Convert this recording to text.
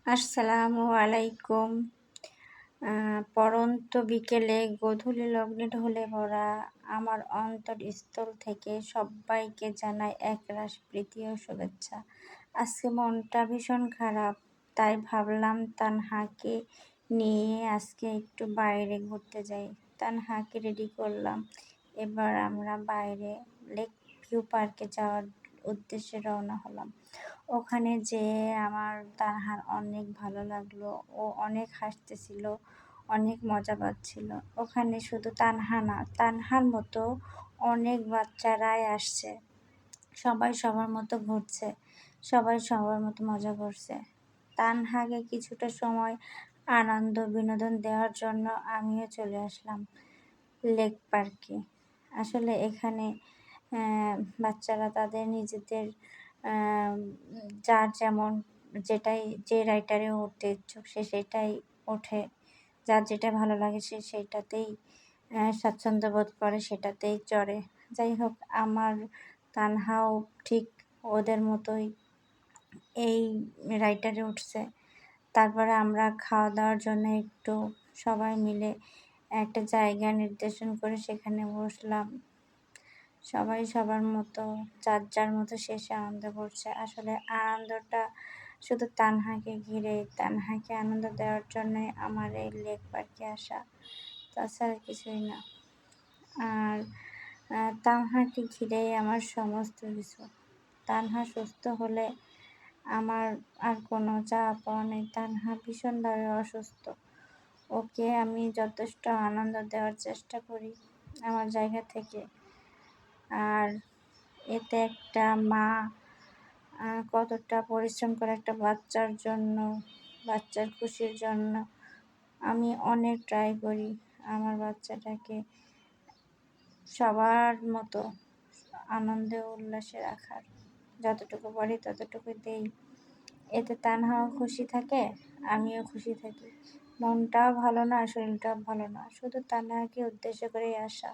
আসসালামু আলাইকুম। পড়ন্ত বিকেলে গোধূলি লগ্নে ঢলে পড়া আমার অন্তরস্থল থেকে সব্বাইকে জানাই একরাশ প্রীতি ও শুভেচ্ছা। আজকে মনটা ভীষণ খারাপ, তাই ভাবলাম তানহাকে নিয়ে আজকে একটু বাইরে ঘুরতে যাই। তানহাকে রেডি করলাম। এবার আমরা বাইরে লেক ভিউ পার্কে যাওয়ার উদ্দেশ্যে রওনা হলাম। ওখানে যেয়ে আমার তানহার অনেক ভালো লাগলো। ও অনেক হাসতেছিল, অনেক মজা পাচ্ছিল। ওখানে শুধু তানহা না, তানহার মতো অনেক বাচ্চারাই আসছে। সবাই সবার মতো ঘুরছে, সবাই সবার মতো মজা করছে। তানহাকে কিছুটা সময় আনন্দ বিনোদন দেওয়ার জন্য আমিও চলে আসলাম লেক পার্কে। আসলে এখানে বাচ্চারা তাদের নিজেদের যার যেমন যে রাইডারে উঠতে ইচ্ছুক সে সেটাই ওঠে। যার যেটা ভালো লাগে সে সেইটাতেই স্বাচ্ছন্দ্য বোধ করে, সেটাতেই চড়ে। যাই হোক, আমার তানহাও ঠিক ওদের মতোই এই রাইডারে উঠছে। তারপরে আমরা খাওয়া দাওয়ার জন্য একটু সবাই মিলে একটা জায়গা নির্দেশন করে সেখানে বসলাম। সবাই সবার মতো যার যার মতো শেষে আনন্দ করছে। আসলে আনন্দটা শুধু তানহাকে ঘিরে, তানহাকে আনন্দ দেওয়ার জন্যই আমার এই লেক পার্কে আসা, তাছাড়া কিছুই না। আর তানহাকে ঘিরেই আমার সমস্ত কিছু। তানহা সুস্থ হলে আমার আর কোনো চাওয়া পাওয়া নেই। তানহা ভীষণভাবে অসুস্থ। ওকে আমি যথেষ্ট আনন্দ দেওয়ার চেষ্টা করি আমার জায়গা থেকে। আর এতে একটা মা কতটা পরিশ্রম করে একটা বাচ্চার জন্য, বাচ্চার খুশির জন্য। আমি অনেক ট্রাই করি আমার বাচ্চাটাকে সবার মতো আনন্দে উল্লাসে রাখার। যতটুকু পারি ততটুকু দেই। এতে তানহাও খুশি থাকে, আমিও খুশি থাকি। মনটাও ভালো না, শরীরটাও ভালো না, শুধু তানহাকে উদ্দেশ্য করেই আসা।